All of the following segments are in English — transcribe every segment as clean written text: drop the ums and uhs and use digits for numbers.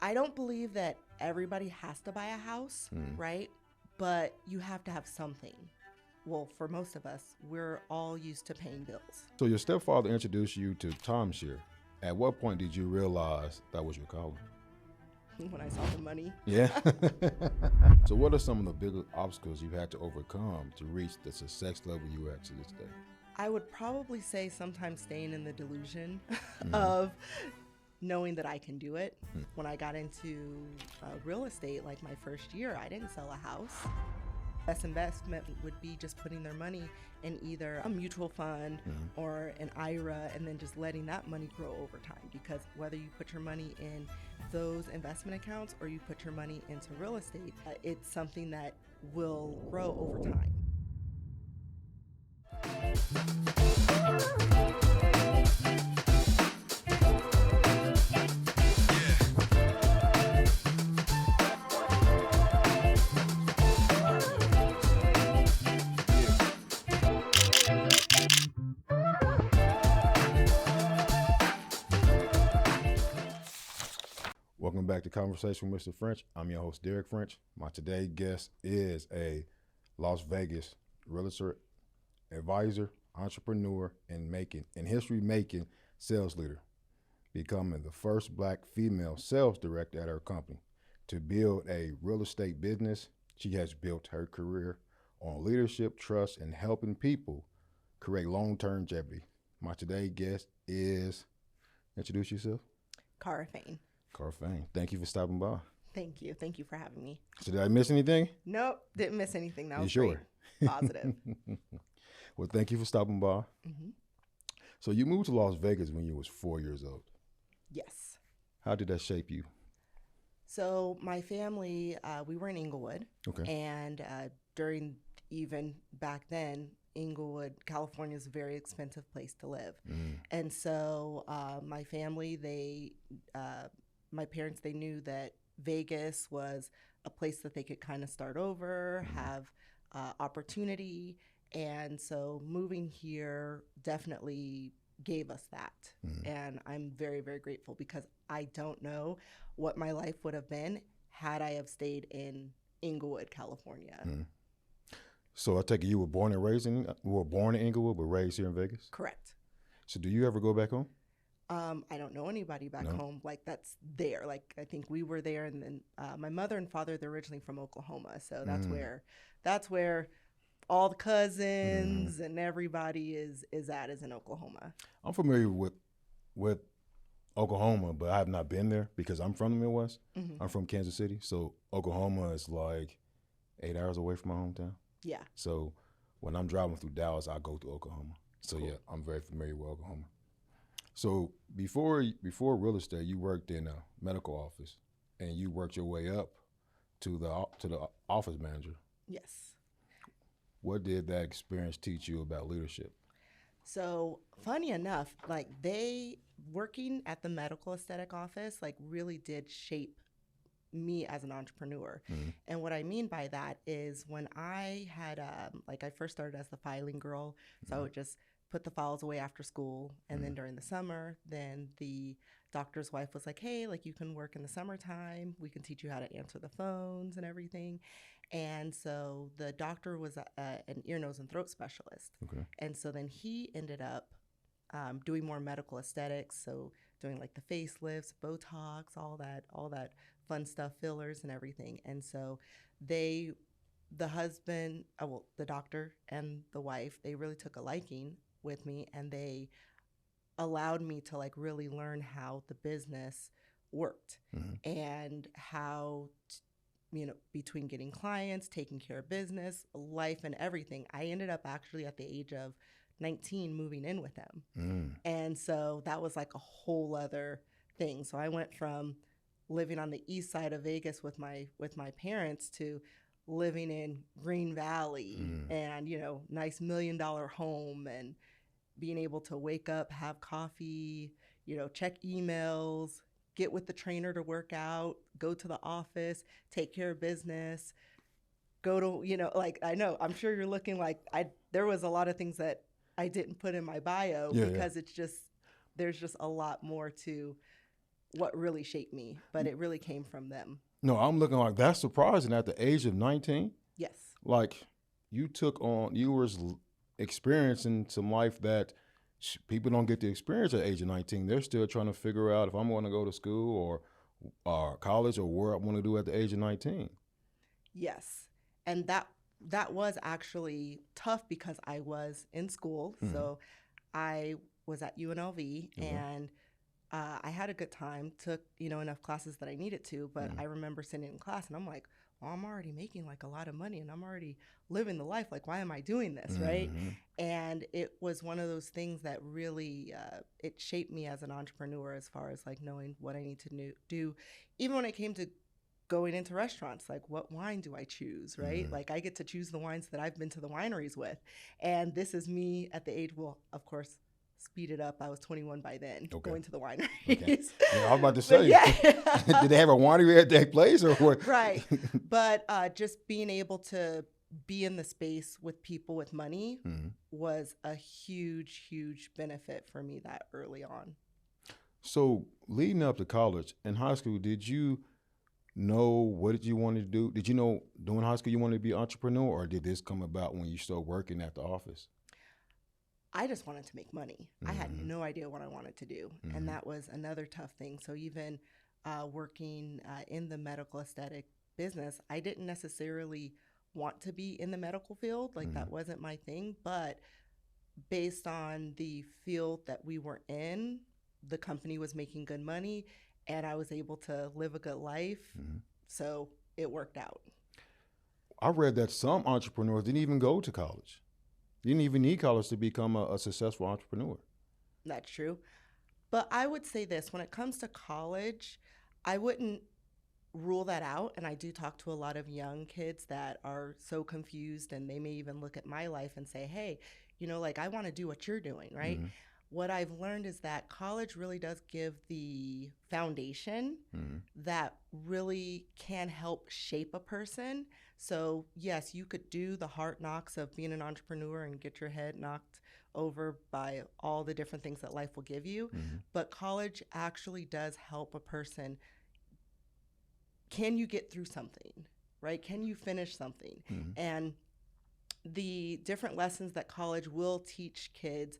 I don't believe that everybody has to buy a house, right? But you have to have something. Well, for most of us, we're all used to paying bills. So your stepfather introduced you to timeshare. At what point did you realize that was your calling? When I saw the money. Yeah. So what are some of the biggest obstacles you had to overcome to reach the success level you at to this day? I would probably say sometimes staying in the delusion of knowing that I can do it. When I got into real estate, like my first year, I didn't sell a house. Best investment would be just putting their money in either a mutual fund or an IRA, and then just letting that money grow over time. Because whether you put your money in those investment accounts or you put your money into real estate, it's something that will grow over time. Welcome back to Conversation with Mr. French. I'm your host, Derek French. My today's guest is a Las Vegas realtor, advisor, entrepreneur, and history-making sales leader, becoming the first Black female sales director at her company. To build a real estate business, she has built her career on leadership, trust, and helping people create long-term longevity. My today's guest is, introduce yourself. Kara Faine. Kara Faine, thank you for stopping by. Thank you. Thank you for having me. So did I miss anything? Nope, didn't miss anything. That was sure? Great. Positive. Well, thank you for stopping by. So you moved to Las Vegas when you was 4 years old. Yes. How did that shape you? So my family, we were in Inglewood. Okay. And during even back then, Inglewood, California is a very expensive place to live. And so my family, my parents, they knew that Vegas was a place that they could kind of start over, have opportunity. And so moving here definitely gave us that. And I'm very, very grateful, because I don't know what my life would have been had I have stayed in Inglewood, California. So I take it you were born in Inglewood, but raised here in Vegas? Correct. So do you ever go back home? I don't know anybody back home like that's there. Like, I think we were there, and then my mother and father, they're originally from Oklahoma, so that's where all the cousins and everybody is in Oklahoma. I'm familiar with Oklahoma, but I have not been there because I'm from the Midwest. I'm from Kansas City, so Oklahoma is like 8 hours away from my hometown. Yeah. So when I'm driving through Dallas, I go to Oklahoma. So yeah, I'm very familiar with Oklahoma. So before real estate, you worked in a medical office, and you worked your way up to the office manager. Yes. What did that experience teach you about leadership? So funny enough, like, they working at the medical aesthetic office like really did shape me as an entrepreneur. And what I mean by that is when I had I first started as the filing girl, so I would just put the files away after school, and then during the summer, then the doctor's wife was like, hey, like, you can work in the summertime, we can teach you how to answer the phones and everything. And so the doctor was an ear, nose, and throat specialist. Okay. And so then he ended up doing more medical aesthetics, so doing like the facelifts, Botox, all that fun stuff, fillers and everything. And so the doctor and the wife, they really took a liking with me, and they allowed me to like really learn how the business worked and how between getting clients, taking care of business, life, and everything. I ended up actually at the age of 19 moving in with them. And so that was like a whole other thing. So I went from living on the east side of Vegas with my parents to living in Green Valley and, nice $1 million home, and being able to wake up, have coffee, check emails, get with the trainer to work out, go to the office, take care of business, go to, I know, I'm sure you're looking like there was a lot of things that I didn't put in my bio because it's just, there's just a lot more to what really shaped me, but it really came from them. No, I'm looking like that's surprising at the age of 19. Yes. Like you were experiencing some life that people don't get to experience at the age of 19. They're still trying to figure out if I'm going to go to school or college or where I want to do at the age of 19. Yes. And that was actually tough because I was in school. Mm-hmm. So I was at UNLV mm-hmm. and I had a good time, took, enough classes that I needed to, but mm-hmm. I remember sitting in class and I'm like, well, I'm already making like a lot of money and I'm already living the life. Like, why am I doing this? Mm-hmm. Right. And it was one of those things that really, it shaped me as an entrepreneur as far as like knowing what I need to do. Even when it came to going into restaurants, like what wine do I choose, right? Mm-hmm. Like I get to choose the wines that I've been to the wineries with. And this is me at the age, well, of course, speed it up. I was 21 by then, okay. Going to the wineries. Okay. Yeah, I was about to say, did they have a winery at that place or what? Right. But just being able to be in the space with people with money mm-hmm. was a huge, huge benefit for me that early on. So leading up to college and high school, did you know what did you want to do? Did you know during high school you wanted to be an entrepreneur, or did this come about when you started working at the office? I just wanted to make money. Mm-hmm. I had no idea what I wanted to do. Mm-hmm. And that was another tough thing. So even working in the medical aesthetic business, I didn't necessarily want to be in the medical field. Like mm-hmm. that wasn't my thing. But based on the field that we were in, the company was making good money and I was able to live a good life. Mm-hmm. So it worked out. I read that some entrepreneurs didn't even go to college. You didn't even need college to become a successful entrepreneur. That's true. But I would say this, when it comes to college, I wouldn't rule that out. And I do talk to a lot of young kids that are so confused and they may even look at my life and say, hey, like I want to do what you're doing, right? Mm-hmm. What I've learned is that college really does give the foundation mm-hmm. that really can help shape a person. So yes, you could do the hard knocks of being an entrepreneur and get your head knocked over by all the different things that life will give you. Mm-hmm. But college actually does help a person. Can you get through something, right? Can you finish something? Mm-hmm. And the different lessons that college will teach kids,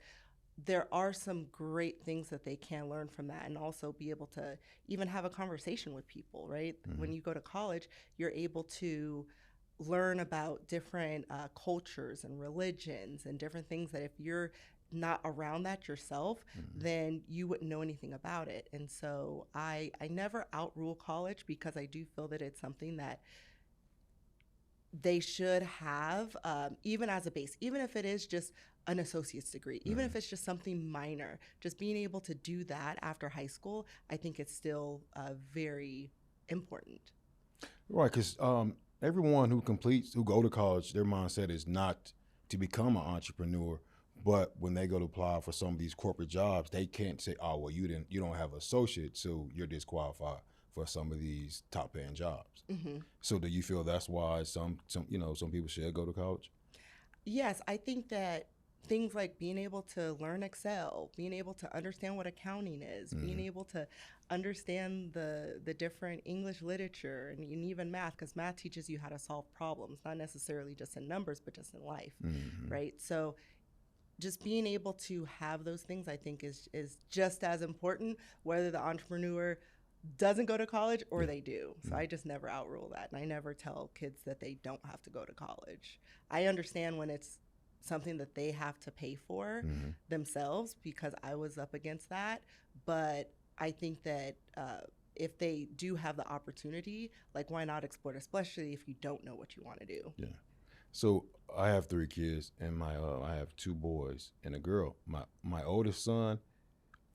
there are some great things that they can learn from that and also be able to even have a conversation with people, right? Mm-hmm. When you go to college, you're able to learn about different cultures and religions and different things that if you're not around that yourself, mm-hmm. then you wouldn't know anything about it. And so I never outrule college because I do feel that it's something that they should have, even as a base, even if it is just an associate's degree, even if it's just something minor, just being able to do that after high school, I think it's still very important. Right, because everyone who go to college, their mindset is not to become an entrepreneur, but when they go to apply for some of these corporate jobs, they can't say, oh, well, you don't have an associate, so you're disqualified for some of these top paying jobs. Mm-hmm. So do you feel that's why some people should go to college? Yes, I think that things like being able to learn Excel, being able to understand what accounting is, mm-hmm. being able to understand the different English literature and even math, because math teaches you how to solve problems, not necessarily just in numbers, but just in life, mm-hmm. right? So just being able to have those things, I think, is just as important, whether the entrepreneur doesn't go to college or they do. So I just never outrule that. And I never tell kids that they don't have to go to college. I understand when it's something that they have to pay for mm-hmm. themselves, because I was up against that. But I think that if they do have the opportunity, like, why not explore it, especially if you don't know what you want to do. Yeah. So I have 3 kids, and I have 2 boys and a girl. My oldest son,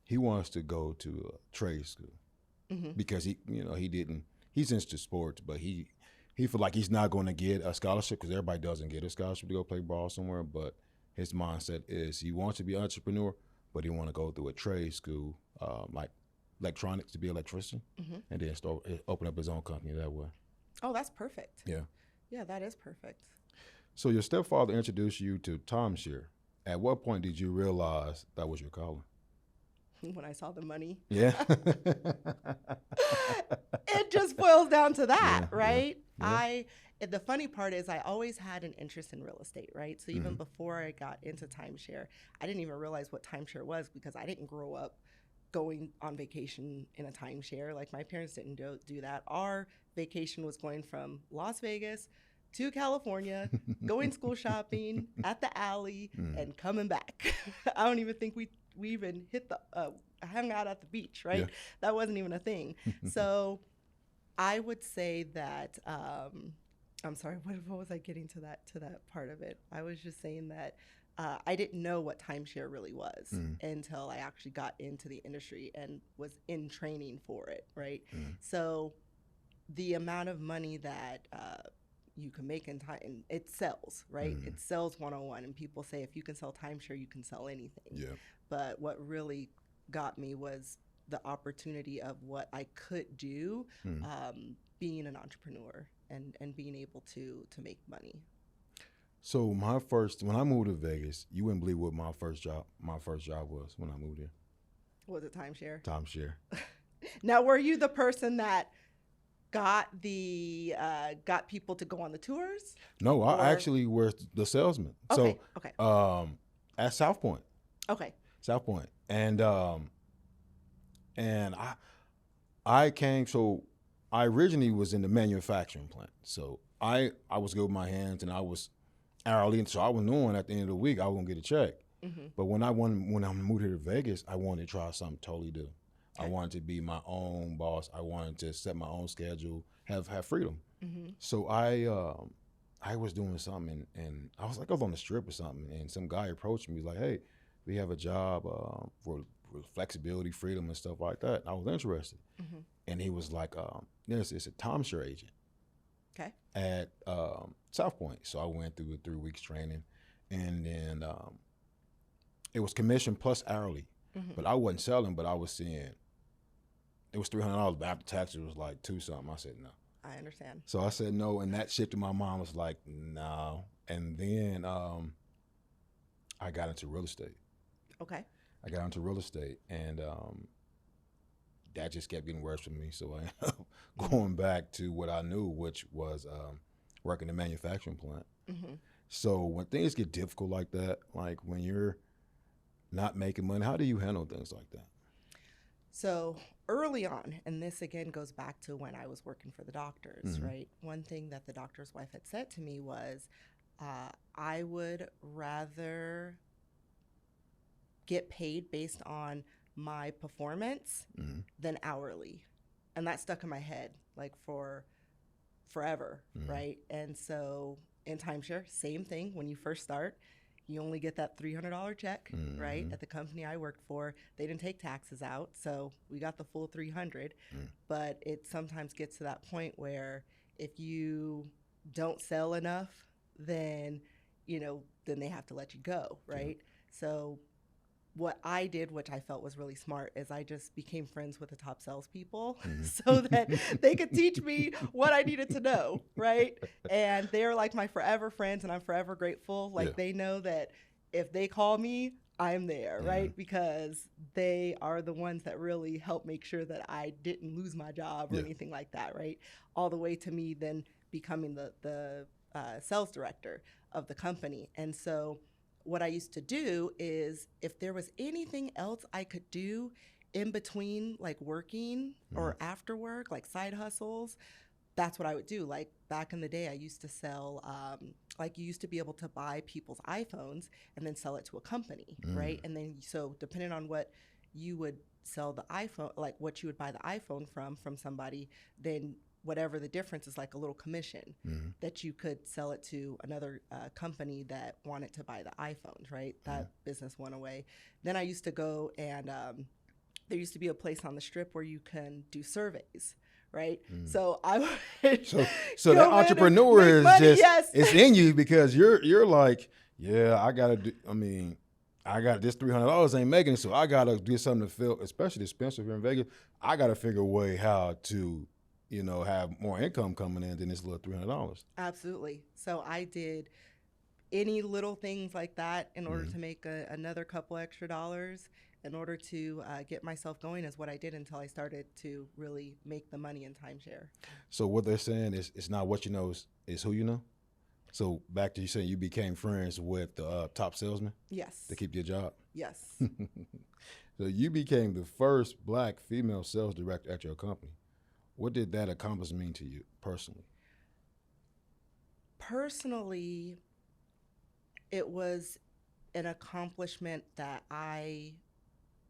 he wants to go to a trade school. Mm-hmm. Because he's into sports, but he feel like he's not going to get a scholarship, because everybody doesn't get a scholarship to go play ball somewhere. But his mindset is he wants to be an entrepreneur, but he want to go through a trade school, like electronics, to be an electrician, mm-hmm. and then open up his own company that way. Oh, that's perfect. Yeah. Yeah, that is perfect. So your stepfather introduced you to timeshare. At what point did you realize that was your calling? When I saw the money. Yeah. It just boils down to that, Yeah, right? yeah. The funny part is I always had an interest in real estate, right? So even before I got into timeshare, I didn't even realize what timeshare was because I didn't grow up going on vacation in a timeshare. Like my parents didn't do that. Our vacation was going from Las Vegas to California, going school shopping at the alley, and coming back. I don't even think we even hit the hung out at the beach, right? Yeah. That wasn't even a thing. So I would say that I'm sorry. What was I getting to that part of it? I was just saying that I didn't know what timeshare really was until I actually got into the industry and was in training for it. Right. So the amount of money that you can make in time, it sells, right? It sells 101, and people say if you can sell timeshare, you can sell anything. Yeah. But what really got me was the opportunity of what I could do, being an entrepreneur and being able to make money. So when I moved to Vegas, you wouldn't believe what my first job was when I moved here. Was it timeshare? Timeshare. Now, were you the person that got people to go on the tours? No, I actually was the salesman. Okay. So, at South Point. Okay. South Point, and I came. So I originally was in the manufacturing plant. So I was good with my hands, and I was hourly. So I was knowing at the end of the week I was gonna get a check. But when I moved here to Vegas, I wanted to try something totally new. Okay. I wanted to be my own boss. I wanted to set my own schedule, have freedom. So I was doing something, and I was on the strip or something, and some guy approached me like, "Hey, we have a job for flexibility, freedom, and stuff like that." I was interested, and he was like, "It's a timeshare agent." Okay. At South Point. So I went through a 3 weeks training, and then it was commission plus hourly. But I wasn't selling, but I was seeing it was $300, but after taxes it was like $2 something. I said no. I understand. So I said no, and that shifted my mind. Was like no, and then I got into real estate. Okay. I got into real estate, and that just kept getting worse for me. So I ended up going back to what I knew, which was working in a manufacturing plant. So when things get difficult like that, like when you're not making money, how do you handle things like that? So early on, and this again goes back to when I was working for the doctors, right? One thing that the doctor's wife had said to me was, I would rather get paid based on my performance than hourly. And that stuck in my head like for forever, right? And so in timeshare, same thing. When you first start, you only get that $300 check, right? At the company I worked for, they didn't take taxes out, so we got the full $300. But it sometimes gets to that point where if you don't sell enough, then then they have to let you go, right? So what I did, which I felt was really smart, is I just became friends with the top salespeople so that they could teach me what I needed to know, right? And they're like my forever friends, and I'm forever grateful. Like they know that if they call me, I'm there, right? Because they are the ones that really help make sure that I didn't lose my job or anything like that, right? All the way to me then becoming the sales director of the company. And so what I used to do is if there was anything else I could do in between like working or after work, like side hustles, that's what I would do. Like back in the day, I used to sell, like you used to be able to buy people's iPhones and then sell it to a company, right? And then so depending on what you would sell the iPhone, like what you would buy the iPhone from somebody, then whatever the difference is, like a little commission that you could sell it to another company that wanted to buy the iPhones, right? That business went away. Then I used to go and there used to be a place on the strip where you can do surveys, right? So I would so the entrepreneur is money, just it's in you because you're like, yeah, I got this $300 ain't making it, so I gotta do something to feel, especially expensive here in Vegas. I gotta figure a way how to have more income coming in than this little $300. Absolutely. So I did any little things like that in order to make another couple extra dollars. in order to get myself going is what I did until I started to really make the money in timeshare. So what they're saying is it's not what you know, is who you know. So back to you saying you became friends with the top salesman Yes. to keep your job. Yes. So you became the first Black female sales director at your company. What did that accomplishment mean to you personally? Personally, it was an accomplishment that I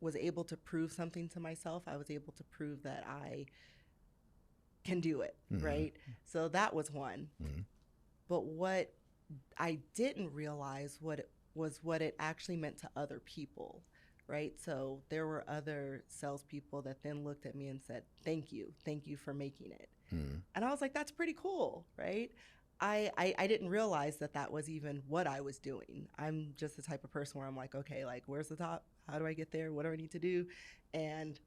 was able to prove something to myself. I was able to prove that I can do it, right? So that was one. But what I didn't realize what it actually meant to other people, right? So there were other salespeople that then looked at me and said, thank you for making it. And I was like, that's pretty cool, right? I didn't realize that was even what I was doing. I'm just the type of person where I'm like, okay, like, where's the top? How do I get there? What do I need to do? And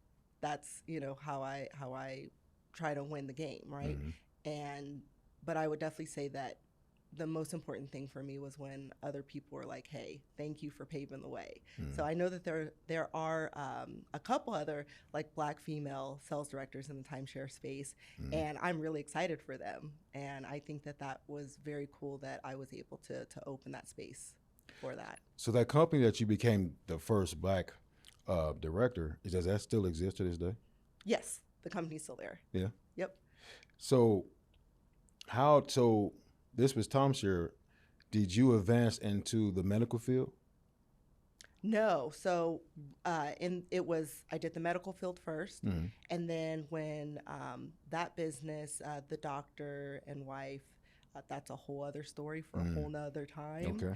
that's, how I try to win the game, right? But I would definitely say that the most important thing for me was when other people were like, hey, thank you for paving the way. So I know that there are a couple other like Black female sales directors in the timeshare space, and I'm really excited for them. And I think that was very cool that I was able to open that space for that. So that company that you became the first Black director, does that still exist to this day? Yes, the company's still there. Yeah. Yep. So this was timeshare. Did you advance into the medical field? No. So I did the medical field first. And then when that business, the doctor and wife, that's a whole other story for a whole nother time. Okay.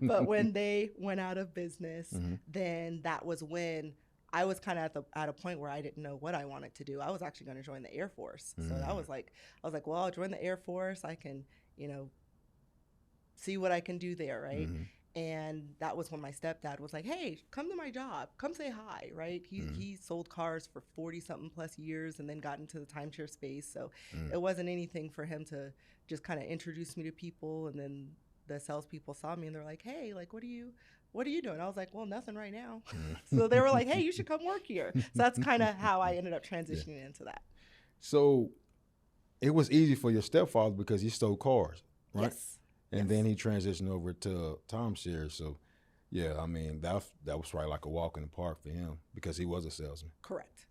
But when they went out of business, then that was when I was kind of at a point where I didn't know what I wanted to do. I was actually going to join the Air Force. So I was like, well, I'll join the Air Force. I can, see what I can do there, right? And that was when my stepdad was like, hey, come to my job. Come say hi, right? He sold cars for 40-something plus years and then got into the timeshare space. So it wasn't anything for him to just kind of introduce me to people. And then the salespeople saw me and they're like, hey, like, what are you doing? I was like, well, nothing right now. So they were like, hey, you should come work here. So that's kind of how I ended up transitioning into that. So it was easy for your stepfather because he stole cars, right? Yes. And then he transitioned over to timeshare. So, yeah, I mean, that was probably like a walk in the park for him because he was a salesman. Correct.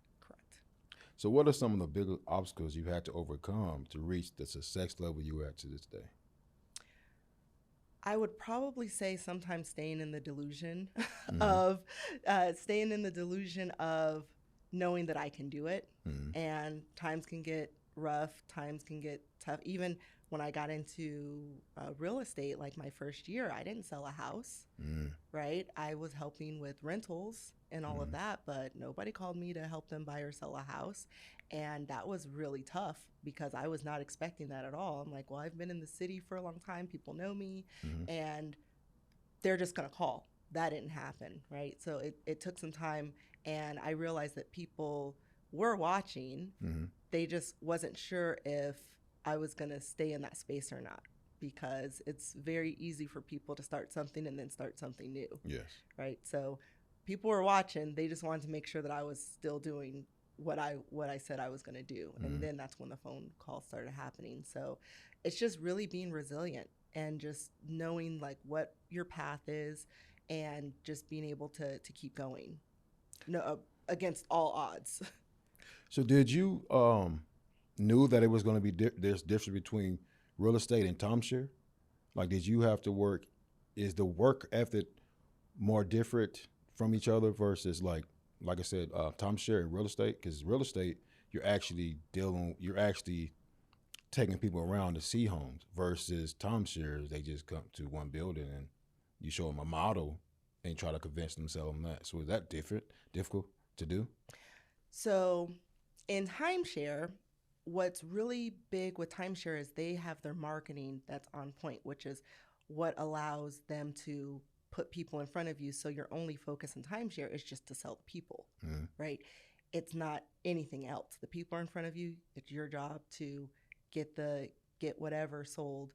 So what are some of the bigger obstacles you had to overcome to reach the success level you are at to this day? I would probably say sometimes staying in the delusion of knowing that I can do it. And times can get rough, times can get tough. Even when I got into real estate, like my first year, I didn't sell a house, right? I was helping with rentals and all of that, but nobody called me to help them buy or sell a house. And that was really tough because I was not expecting that at all. I'm like, well, I've been in the city for a long time. People know me and they're just going to call. That didn't happen, right? So it took some time, and I realized that people were watching. They just wasn't sure if I was going to stay in that space or not, because it's very easy for people to start something and then start something new. Yes. Right? So people were watching. They just wanted to make sure that I was still doing what I said I was going to do. And then that's when the phone calls started happening. So it's just really being resilient and just knowing like what your path is and just being able to keep going against all odds. So did you knew that it was going to be there's difference between real estate and timeshare? Like, did you have to work? Is the work ethic more different from each other versus like I said, timeshare and real estate? Because real estate, you're actually taking people around to see homes versus timeshares. They just come to one building and you show them a model and try to convince themselves on that. So is that difficult to do? So in timeshare, what's really big with timeshare is they have their marketing that's on point, which is what allows them to put people in front of you. So your only focus in timeshare is just to sell the people, right? It's not anything else. The people are in front of you. It's your job to get whatever sold.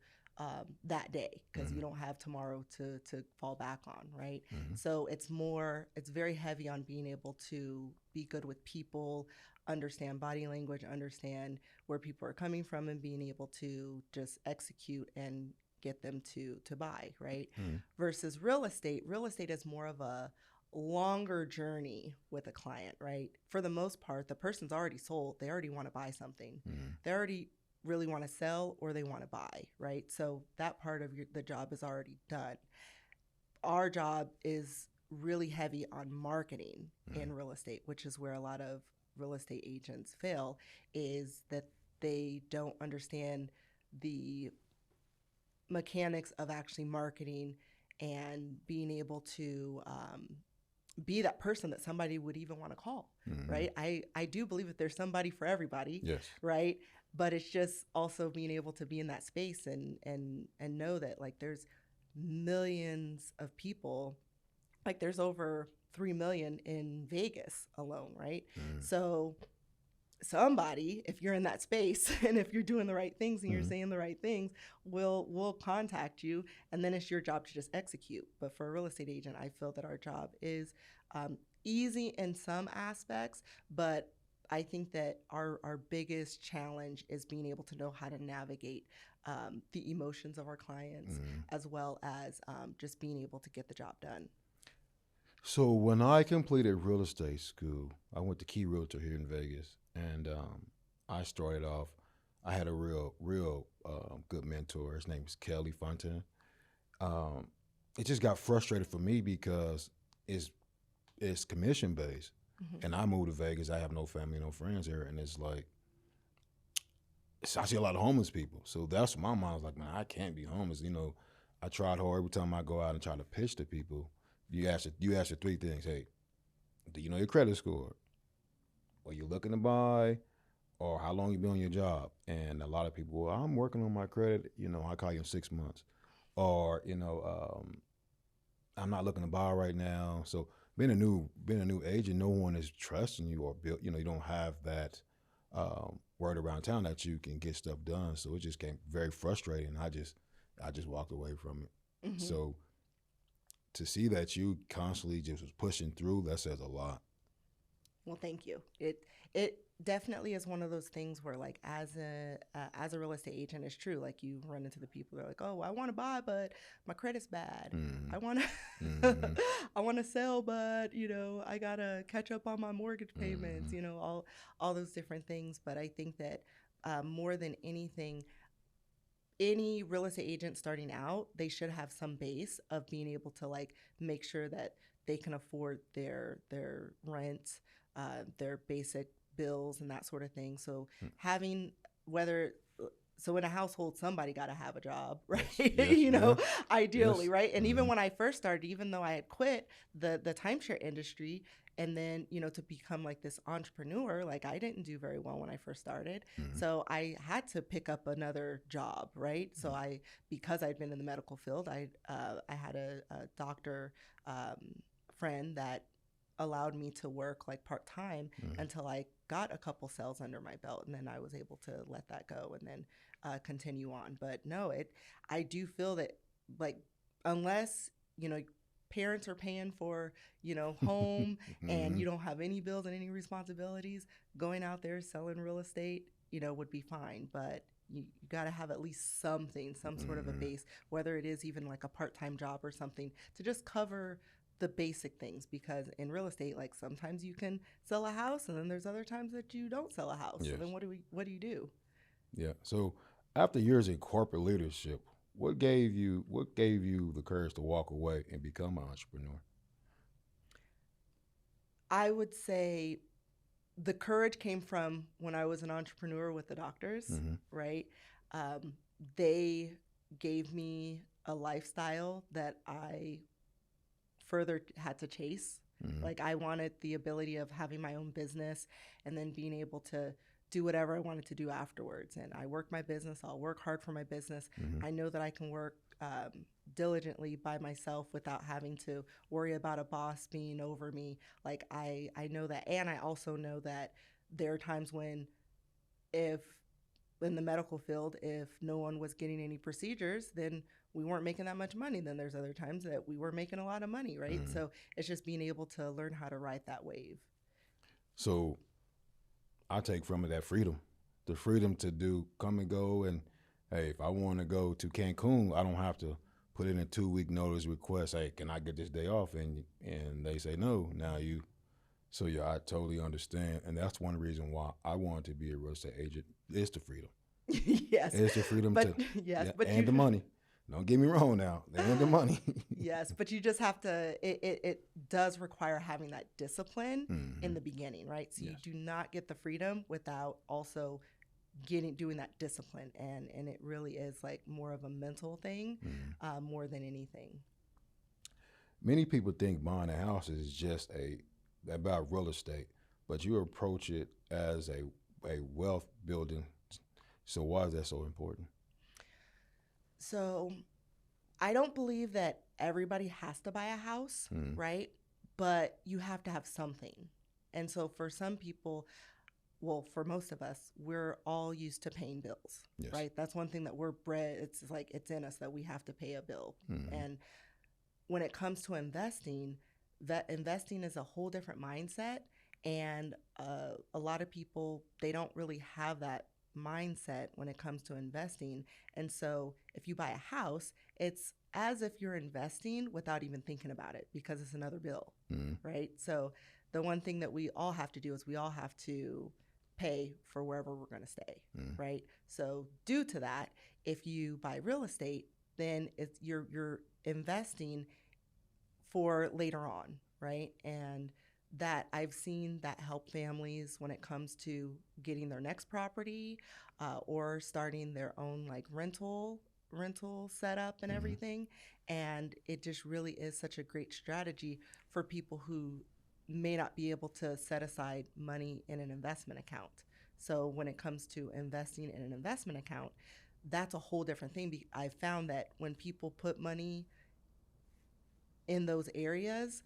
that day, because you don't have tomorrow to fall back on, right? So it's very heavy on being able to be good with people, understand body language, understand where people are coming from, and being able to just execute and get them to buy, right? Versus real estate is more of a longer journey with a client, right? For the most part, the person's already sold, they already want to buy something. They already really want to sell, or they want to buy, right? So that part of the job is already done. Our job is really heavy on marketing in real estate, which is where a lot of real estate agents fail, is that they don't understand the mechanics of actually marketing and being able to be that person that somebody would even want to call, right? I do believe that there's somebody for everybody, Yes. right? But it's just also being able to be in that space and know that, like, there's millions of people, like there's over 3 million in Vegas alone, right? So somebody, if you're in that space and if you're doing the right things and you're saying the right things, will contact you, and then it's your job to just execute. But for a real estate agent, I feel that our job is easy in some aspects, but I think that our biggest challenge is being able to know how to navigate the emotions of our clients, as well as just being able to get the job done. So when I completed real estate school, I went to Key Realtor here in Vegas, and I started off. I had a real good mentor. His name was Kara Faine. It just got frustrated for me because it's commission based, and I moved to Vegas. I have no family, no friends here, and it's like I see a lot of homeless people. So that's my mind. I was like, man, I can't be homeless. I tried hard every time I go out and try to pitch to people. You ask the three things. Hey, do you know your credit score? Are you looking to buy? Or how long you been on your job? And a lot of people, well, I'm working on my credit. I call you in 6 months. Or I'm not looking to buy right now. So being a new agent, no one is trusting you or built. You don't have that word around town that you can get stuff done. So it just came very frustrating. I just walked away from it. So to see that you constantly just was pushing through, that says a lot. Well, thank you. It definitely is one of those things where, like, as a real estate agent, it's true. Like, you run into the people that are like, oh, I want to buy, but my credit's bad. I want to I want to sell, but I gotta catch up on my mortgage payments. All those different things. But I think that more than anything, any real estate agent starting out, they should have some base of being able to, like, make sure that they can afford their rent, their basic bills, and that sort of thing. So having so in a household, somebody got to have a job, right? Yes, Ideally, yes. right? And even when I first started, even though I had quit the timeshare industry, and then to become like this entrepreneur, like, I didn't do very well when I first started. So I had to pick up another job, right? So because I'd been in the medical field, I had a doctor friend that allowed me to work, like, part-time until I got a couple sales under my belt, and then I was able to let that go and then continue on. But no, I do feel that, like, unless parents are paying for home and you don't have any bills and any responsibilities, going out there selling real estate would be fine. But you got to have at least something, some sort of a base, whether it is even like a part-time job or something, to just cover the basic things. Because in real estate, like, sometimes you can sell a house, and then there's other times that you don't sell a house. Yes. So then what do you do? Yeah. So after years in corporate leadership, what gave you the courage to walk away and become an entrepreneur? I would say the courage came from when I was an entrepreneur with the doctors, right? They gave me a lifestyle that I further had to chase. Like, I wanted the ability of having my own business and then being able to do whatever I wanted to do afterwards. And I work my business. I'll work hard for my business. I know that I can work diligently by myself without having to worry about a boss being over me. Like, I know that. And I also know that there are times when, if in the medical field, if no one was getting any procedures, then we weren't making that much money. Then there's other times that we were making a lot of money, right? So it's just being able to learn how to ride that wave. So I take from it that freedom, the freedom to come and go. And hey, if I want to go to Cancun, I don't have to put in a 2-week notice request. Hey, can I get this day off? And they say no. So yeah, I totally understand. And that's one reason why I wanted to be a real estate agent. It's the freedom. Yes. It's the freedom but and the money. Don't get me wrong now. And the money. Yes, but you just have to, it does require having that discipline in the beginning, right? So you do not get the freedom without also doing that discipline. And it really is like more of a mental thing, more than anything. Many people think buying a house is just about real estate, but you approach it as a wealth building. So why is that so important? So I don't believe that everybody has to buy a house, right? But you have to have something. And so for some people, well, for most of us, we're all used to paying bills, right? That's one thing that we're bred. It's like it's in us that we have to pay a bill. And when it comes to investing, that investing is a whole different mindset. And a lot of people, they don't really have that mindset when it comes to investing. And so if you buy a house, it's as if you're investing without even thinking about it because it's another bill, right? So the one thing that we all have to do is we all have to pay for wherever we're going to stay, right? So due to that, if you buy real estate, then you're investing for later on, right? And that I've seen that help families when it comes to getting their next property, or starting their own like rental setup and everything. And it just really is such a great strategy for people who may not be able to set aside money in an investment account. So when it comes to investing in an investment account, that's a whole different thing. I found that when people put money in those areas,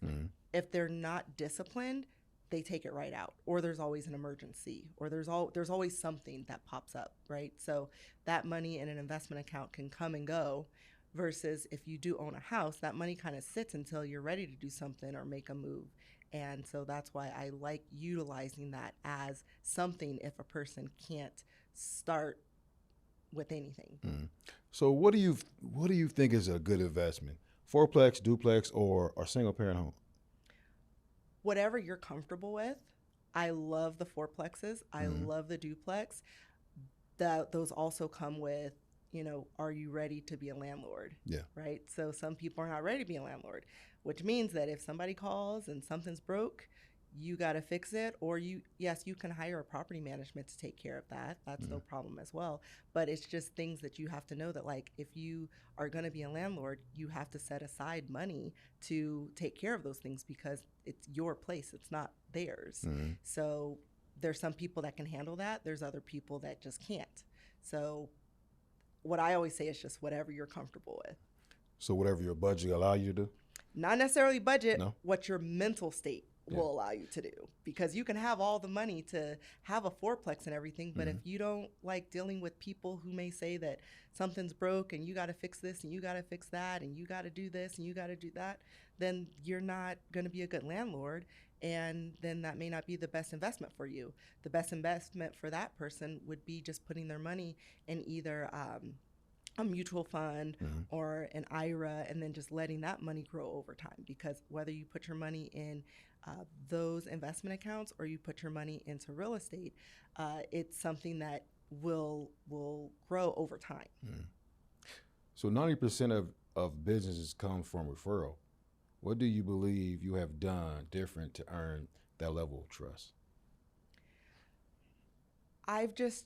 if they're not disciplined, they take it right out, or there's always an emergency, or there's always something that pops up, right? So that money in an investment account can come and go, versus if you do own a house, that money kind of sits until you're ready to do something or make a move. And so that's why I like utilizing that as something if a person can't start with anything. So what do you think is a good investment? Fourplex, duplex, or single parent home? Whatever you're comfortable with. I love the fourplexes. I love the duplex. Those also come with, are you ready to be a landlord? Yeah. Right? So some people are not ready to be a landlord, which means that if somebody calls and something's broke, you got to fix it, or you can hire a property management to take care of that. That's no problem as well. But it's just things that you have to know that, like, if you are going to be a landlord, you have to set aside money to take care of those things because it's your place. It's not theirs. So there's some people that can handle that. There's other people that just can't. So what I always say is just whatever you're comfortable with. So whatever your budget allow you to do? Not necessarily budget, No? what your mental state will allow you to do, because you can have all the money to have a fourplex and everything, but if you don't like dealing with people who may say that something's broke and you got to fix this and you got to fix that and you got to do this and you got to do that, then you're not going to be a good landlord, and then that may not be the best investment for you. The best investment for that person would be just putting their money in either a mutual fund or an IRA, and then just letting that money grow over time. Because whether you put your money in those investment accounts or you put your money into real estate, it's something that will grow over time. So 90% of businesses come from referral. What do you believe you have done different to earn that level of trust? I've just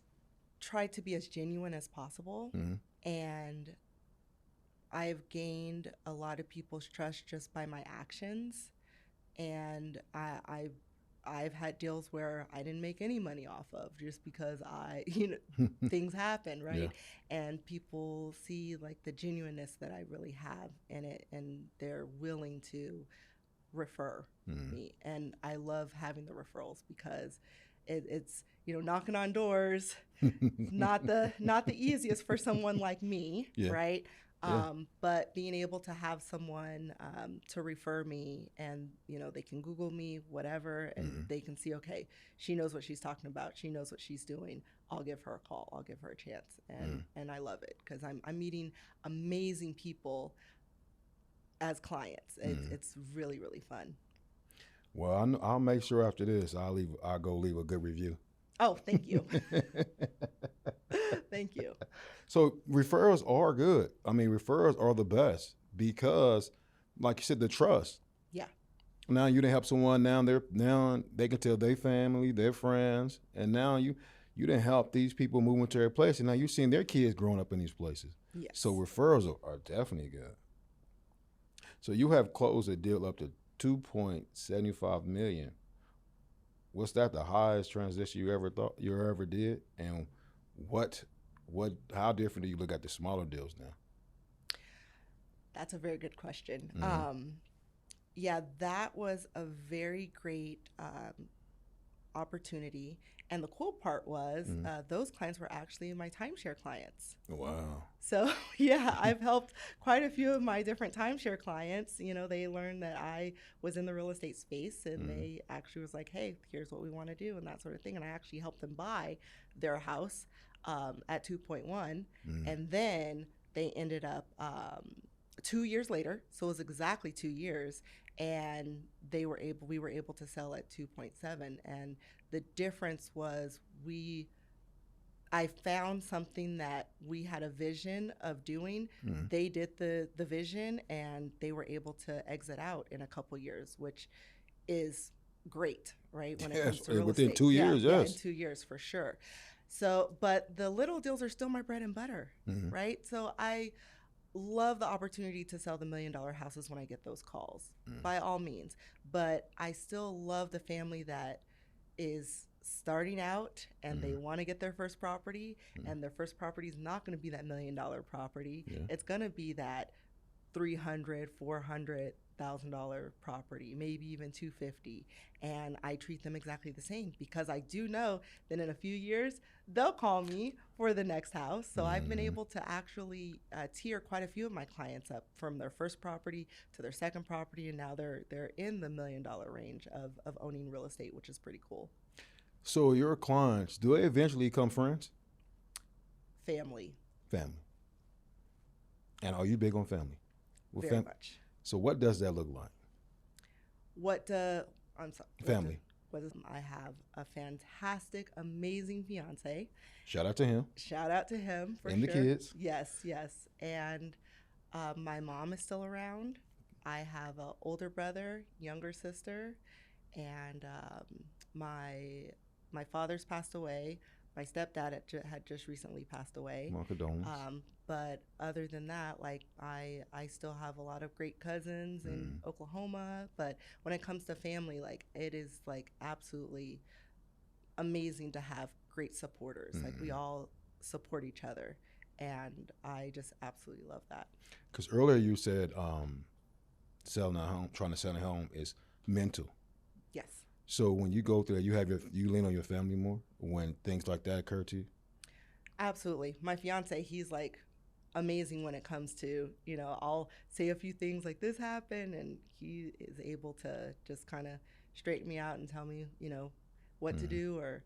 tried to be as genuine as possible, and I've gained a lot of people's trust just by my actions. And I've had deals where I didn't make any money off of just because things happen, right? Yeah. And people see like the genuineness that I really have in it, and they're willing to refer me. And I love having the referrals because it's knocking on doors, not the easiest for someone like me, Yeah. right? Yeah. But being able to have someone to refer me, and they can Google me, whatever, and they can see, okay, she knows what she's talking about, she knows what she's doing. I'll give her a call. I'll give her a chance, and I love it because I'm meeting amazing people as clients. It's really, really fun. Well, I'll make sure after this I'll go leave a good review. Oh, thank you. Thank you. So referrals are good. I mean, referrals are the best because, like you said, the trust. Yeah. Now you didn't help someone. Now they can tell their family, their friends, and now you didn't help these people move into their place, and now you're seeing their kids growing up in these places. Yes. So referrals are definitely good. So you have closed a deal up to $2.75 million. Was that the highest transition you ever did? And how different do you look at the smaller deals now? That's a very good question. Mm-hmm. Yeah, that was a very great opportunity. And the cool part was those clients were actually my timeshare clients. Wow. So, yeah, I've helped quite a few of my different timeshare clients. They learned that I was in the real estate space, and they actually was like, hey, here's what we want to do and that sort of thing. And I actually helped them buy their house at 2.1. And then they ended up 2 years later. So it was exactly 2 years. And we were able to sell at 2.7. And the difference was I found something that we had a vision of doing. They did the vision, and they were able to exit out in a couple years, which is great, right? When it comes to real within estate. 2 years, Yeah, yes. in 2 years for sure. So, but the little deals are still my bread and butter, right? So I love the opportunity to sell the $1 million houses when I get those calls, by all means. But I still love the family that is starting out and they want to get their first property, and their first property is not going to be that $1 million property. Yeah. It's going to be that $300,000, $400,000 property, maybe even $250,000. And I treat them exactly the same because I do know that in a few years they'll call me for the next house. So I've been able to actually tier quite a few of my clients up from their first property to their second property, and now they're in the $1 million range of owning real estate, which is pretty cool. So your clients, do they eventually become friends? Family. And are you big on family? Very much. So what does that look like? I'm sorry. Family. I have a fantastic, amazing fiance. Shout out to him. Shout out to him for and sure. And the kids. Yes. And my mom is still around. I have an older brother, younger sister, and my father's passed away. My stepdad had just recently passed away. My condolences. But other than that, like I still have a lot of great cousins in Oklahoma. But when it comes to family, like it is like absolutely amazing to have great supporters. Like we all support each other, and I just absolutely love that. Because earlier you said trying to sell a home is mental. Yes. So when you go through that, you lean on your family more when things like that occur to you? Absolutely. My fiance, he's like amazing when it comes to, I'll say a few things like this happened, and he is able to just kind of straighten me out and tell me, what to do, or,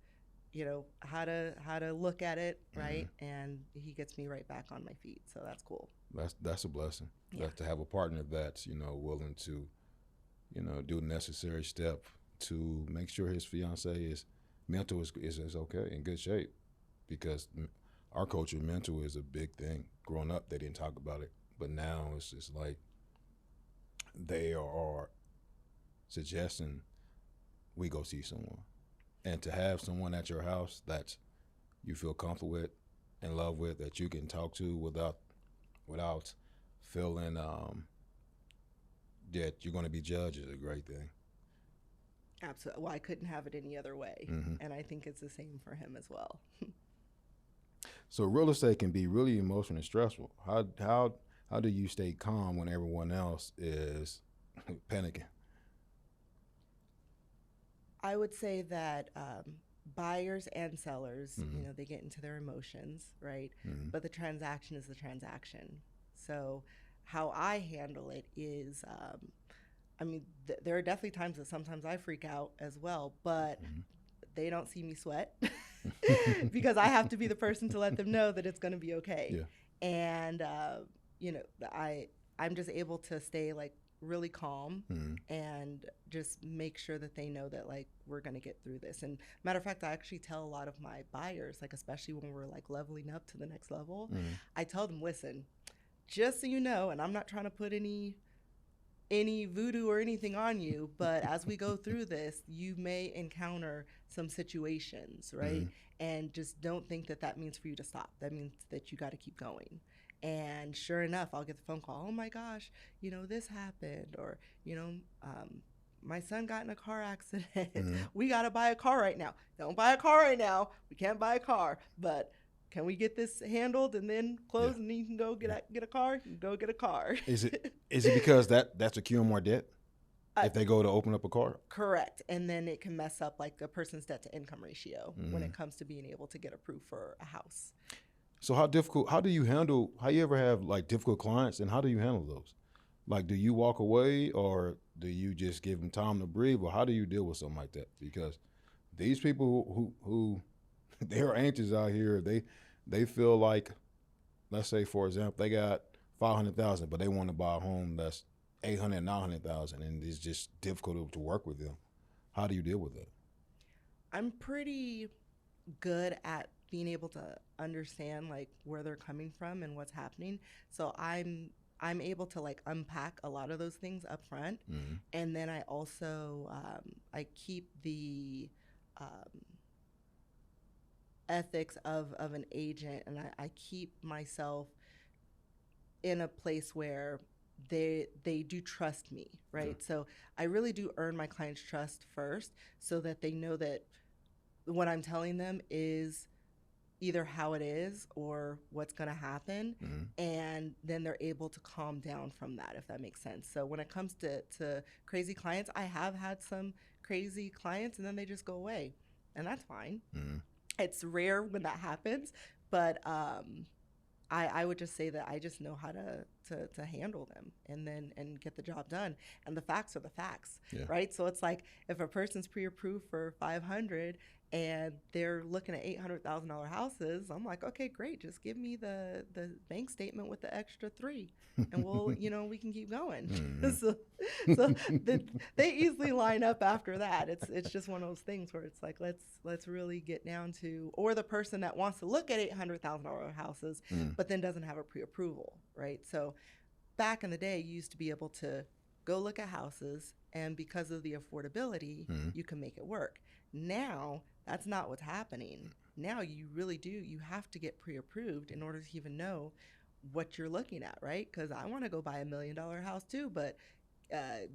how to look at it, right? And he gets me right back on my feet. So that's cool. That's a blessing. Yeah. To have a partner that's, willing to, do the necessary step to make sure his fiance is mental is okay, in good shape, because our culture, mental is a big thing. Growing up, they didn't talk about it, but now it's just like they are suggesting we go see someone, and to have someone at your house that you feel comfortable with, in love with, that you can talk to without feeling that you're going to be judged is a great thing. Absolutely. Well, I couldn't have it any other way. And I think it's the same for him as well. So real estate can be really emotional and stressful. How do you stay calm when everyone else is panicking? I would say that buyers and sellers, you know, they get into their emotions, right? But the transaction is the transaction. So how I handle it is, I mean, there are definitely times that sometimes I freak out as well, but they don't see me sweat because I have to be the person to let them know that it's going to be okay. Yeah. And you know, I'm just able to stay like really calm and just make sure that they know that like we're going to get through this. And matter of fact, I actually tell a lot of my buyers, like especially when we're like leveling up to the next level, I tell them, listen, just so you know, and I'm not trying to put any voodoo or anything on you, but as we go through this, you may encounter some situations, right? And just don't think that that means for you to stop. That means that you got to keep going. And sure enough, I'll get the phone call, oh my gosh, you know, this happened, or, you know, my son got in a car accident. We got to buy a car right now. Don't buy a car right now. We can't buy a car, but can we get this handled and then close and then you can go get a car? You can go get a car. Is it because that's accruing more debt if they go to open up a car? Correct. And then it can mess up like a person's debt to income ratio when it comes to being able to get approved for a house. So how you ever have like difficult clients, and how do you handle those? Like, do you walk away, or do you just give them time to breathe, or how do you deal with something like that? Because these people who they're anxious out here, they feel like, let's say for example, they got $500,000, but they want to buy a home that's $800,000, $900,000, and it's just difficult to work with them. How do you deal with that? I'm pretty good at being able to understand like where they're coming from and what's happening. So I'm able to like unpack a lot of those things up front. And then I also I keep the ethics of an agent, and I keep myself in a place where they do trust me, right? So I really do earn my clients' trust first, so that they know that what I'm telling them is either how it is or what's going to happen, and then they're able to calm down from that, if that makes sense. So when it comes to crazy clients, I have had some crazy clients and then they just go away, and that's fine. It's rare when that happens, but I would just say that I just know how to handle them and get the job done. And the facts are the facts, right? So it's like if a person's pre-approved for 500 and they're looking at $800,000 houses, I'm like, okay, great. Just give me the bank statement with the extra 3, and we'll, you know, we can keep going. so they easily line up after that. It's just one of those things where it's like, let's really get down to, or the person that wants to look at $800,000 houses, but then doesn't have a pre-approval, right? So back in the day, you used to be able to go look at houses, and because of the affordability, you can make it work. Now, that's not what's happening. Now you really do. You have to get pre-approved in order to even know what you're looking at, right? Because I want to go buy $1 million house too, but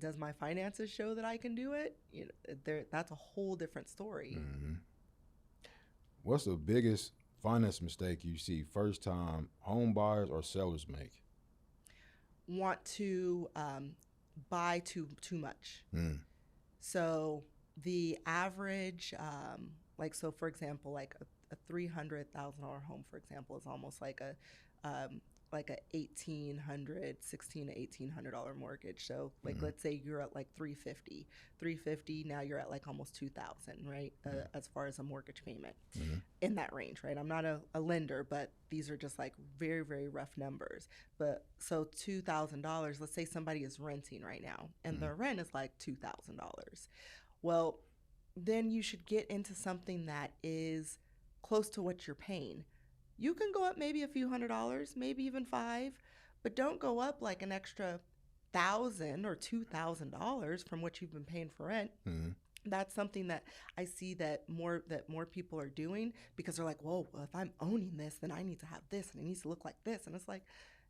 does my finances show that I can do it? You know, that's a whole different story. What's the biggest finance mistake you see first-time home buyers or sellers make? Want to buy too much. So the average, like, so for example, like a $300,000 home, for example, is almost like a $16 to $1,800 mortgage. So like, let's say you're at like 350, now you're at like almost 2,000, right? As far as a mortgage payment in that range, right? I'm not a lender, but these are just like very, very rough numbers. But so $2,000, let's say somebody is renting right now and their rent is like $2,000. Well, then you should get into something that is close to what you're paying. You can go up maybe a few $100s, maybe even $5, but don't go up like an extra $1,000 or $2,000 from what you've been paying for rent. That's something that I see that more people are doing, because they're like, whoa, well, if I'm owning this, then I need to have this and it needs to look like this. And it's like,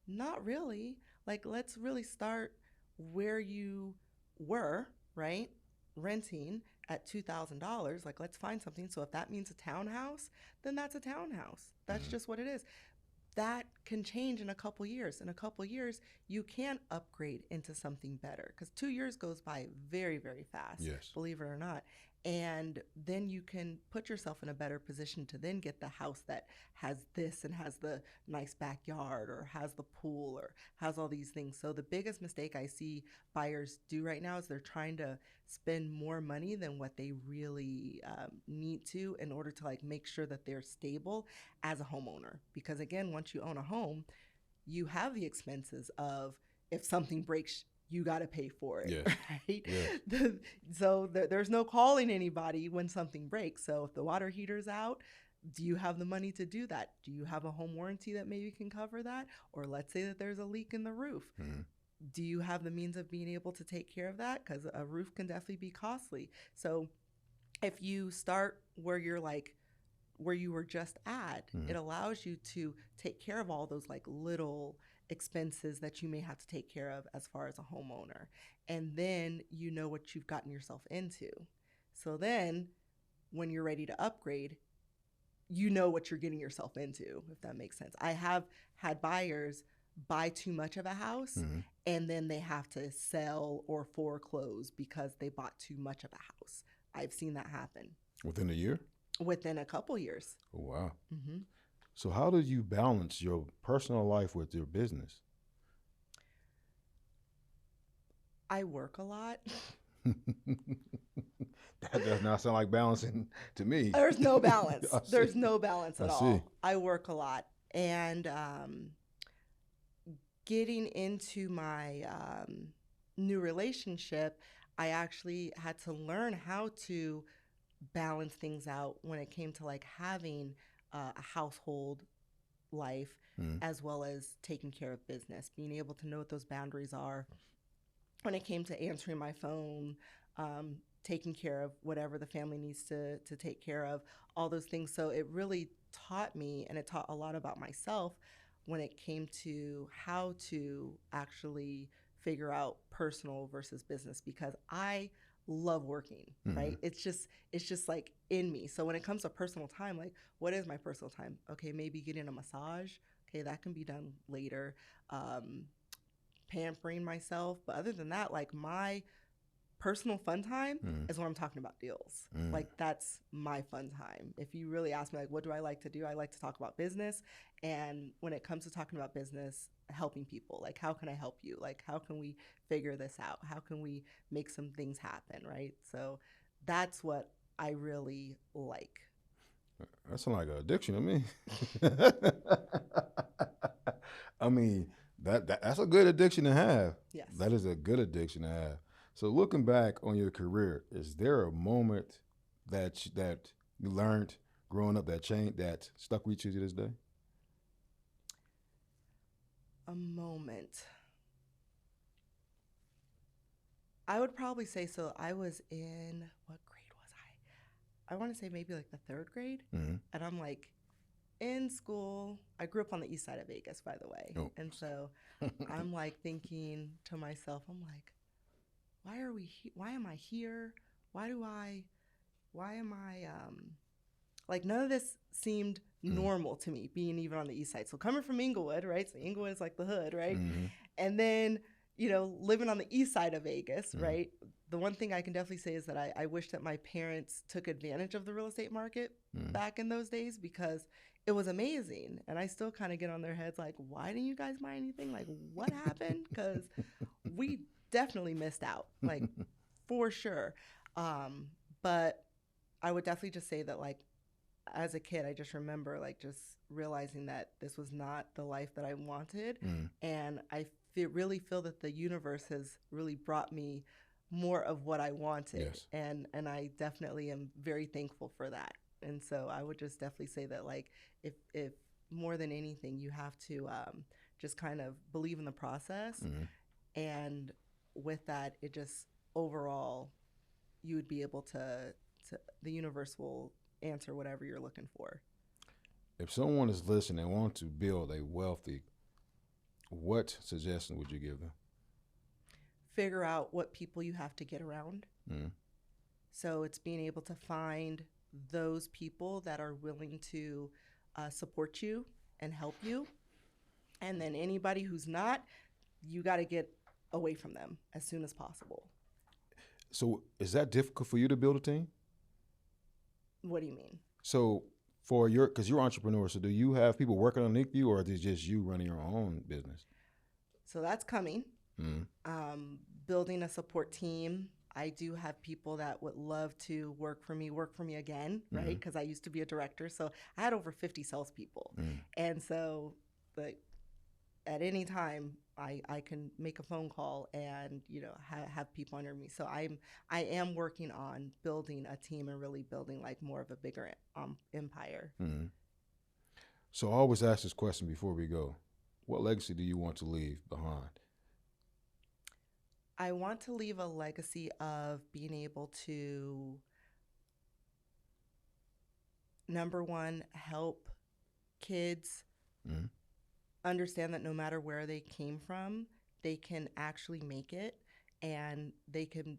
not really. Like, let's really start where you were, right? Renting at $2,000. Like, let's find something. So if that means a townhouse, then that's a townhouse. That's just what it is. That can change in a couple years. In a couple years, you can upgrade into something better, because 2 years goes by very, very fast, Yes. believe it or not. And then you can put yourself in a better position to then get the house that has this and has the nice backyard or has the pool or has all these things. So the biggest mistake I see buyers do right now is they're trying to spend more money than what they really need to in order to like make sure that they're stable as a homeowner. Because again, once you own a home, you have the expenses of if something breaks, you got to pay for it, Yes. right? Yes. So there's no calling anybody when something breaks. So if the water heater's out, do you have the money to do that? Do you have a home warranty that maybe can cover that? Or let's say that there's a leak in the roof. Mm-hmm. Do you have the means of being able to take care of that? Because a roof can definitely be costly. So if you start where you're like, where you were just at, Mm-hmm. it allows you to take care of all those like little expenses that you may have to take care of as far as a homeowner. And then you know what you've gotten yourself into. So then when you're ready to upgrade, you know what you're getting yourself into, if that makes sense. I have had buyers buy too much of a house Mm-hmm. and then they have to sell or foreclose because they bought too much of a house. I've seen that happen. Within a year? Within a couple years. Oh, wow. Mm-hmm. So how do you balance your personal life with your business? I work a lot. That does not sound like balancing to me. There's no balance. I see. There's no balance at I all. see. I work a lot. And getting into my new relationship, I actually had to learn how to balance things out when it came to like having a household life Mm-hmm. as well as taking care of business, being able to know what those boundaries are when it came to answering my phone, taking care of whatever the family needs to take care of, all those things. So it really taught me, and it taught a lot about myself when it came to how to actually figure out personal versus business, because I love working, Mm-hmm. right? It's just like in me. So when it comes to personal time, like what is my personal time? Okay, maybe getting a massage. Okay, that can be done later. Pampering myself. But other than that, like my personal fun time Mm-hmm. is when I'm talking about deals. Mm-hmm. Like that's my fun time. If you really ask me like what do I like to do? I like to talk about business. And when it comes to talking about business, helping people, like how can I help you? Like how can we figure this out? How can we make some things happen, right? So that's what I really like. That sounds like an addiction to me. I mean, that's a good addiction to have. Yes. That is a good addiction to have. So looking back on your career, is there a moment that you learned growing up that stuck with you to this day? A moment. I would probably say so. I was in, what grade was I? I want to say maybe like the third grade. Mm-hmm. And I'm like in school. I grew up on the east side of Vegas, by the way. Oh. And so I'm like thinking to myself, I'm like, why am I here? Why am I, like none of this seemed normal to me being even on the east side. So coming from Inglewood, right? So Inglewood is like the hood, right? Mm-hmm. And then, living on the east side of Vegas, right? The one thing I can definitely say is that I wish that my parents took advantage of the real estate market back in those days, because it was amazing. And I still kind of get on their heads like, why didn't you guys buy anything? Like, what happened? Because we definitely missed out, like, for sure. But I would definitely just say that, like, as a kid, I just remember, like, just realizing that this was not the life that I wanted. And I really feel that the universe has really brought me more of what I wanted. Yes. And I definitely am very thankful for that. And so I would just definitely say that, like, if more than anything, you have to just kind of believe in the process. And with that, it just overall, you would be able to the universe will answer whatever you're looking for. If someone is listening and wants to build a wealthy, what suggestion would you give them? Figure out what people you have to get around. So it's being able to find those people that are willing to support you and help you. And then anybody who's not, you got to get away from them as soon as possible. So is that difficult for you to build a team? What do you mean? So because you're an entrepreneur, so do you have people working underneath you, or is it just you running your own business? So that's coming. Mm-hmm. Building a support team. I do have people that would love to work for me again, right? Mm-hmm. Because I used to be a director. So I had over 50 salespeople. Mm-hmm. And so, like, at any time, I can make a phone call and, have people under me. So I am working on building a team and really building like more of a bigger empire. Mm-hmm. So I always ask this question before we go. What legacy do you want to leave behind? I want to leave a legacy of being able to, number one, help kids Mm-hmm. understand that no matter where they came from, they can actually make it and they can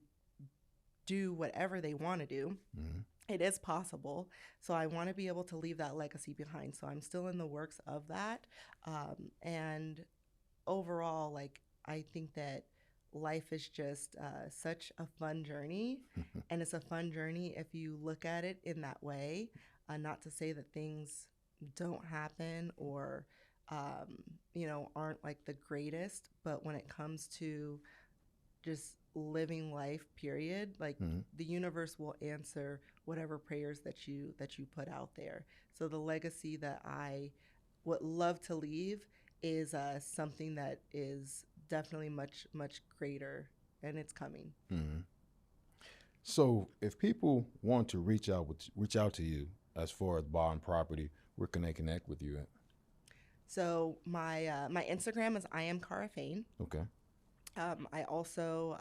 do whatever they want to do. Mm-hmm. It is possible. So I want to be able to leave that legacy behind. So I'm still in the works of that. And overall, like, I think that life is just such a fun journey. And it's a fun journey if you look at it in that way. Not to say that things don't happen or, aren't like the greatest, but when it comes to just living life, period, like Mm-hmm. the universe will answer whatever prayers that you put out there. So the legacy that I would love to leave is something that is definitely much greater, and it's coming. Mm-hmm. So if people want to reach out to you as far as buying property, where can they connect with you at? So my Instagram is I am Kara Faine. Okay. I also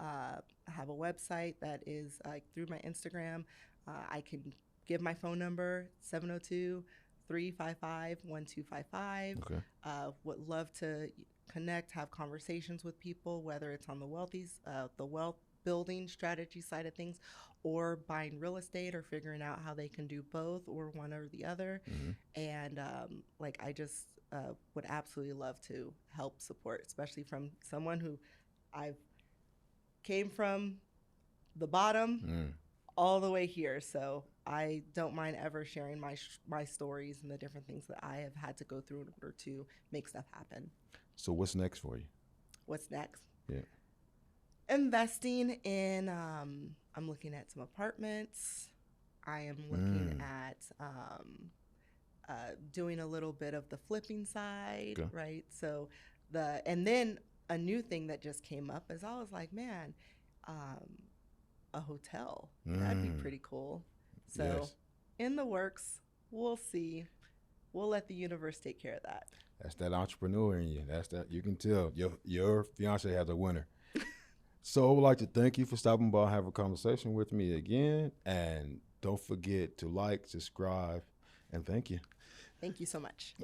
have a website that is through my Instagram. I can give my phone number, 702-355-1255. Okay. Would love to connect, have conversations with people, whether it's on the wealth building strategy side of things, or buying real estate, or figuring out how they can do both or one or the other. Mm-hmm. And I just would absolutely love to help support, especially from someone who I've came from the bottom all the way here. So I don't mind ever sharing my stories and the different things that I have had to go through in order to make stuff happen. So what's next for you? What's next? Yeah. Investing in, I'm looking at some apartments. I am looking at doing a little bit of the flipping side, Okay. right? So and then a new thing that just came up is I was like, man, a hotel, that'd be pretty cool. So Yes. in the works, we'll see. We'll let the universe take care of that. That's that entrepreneur in you. That's that. You can tell your fiance has a winner. So I would like to thank you for stopping by and have a conversation with me again. And don't forget to like, subscribe, and thank you. Thank you so much.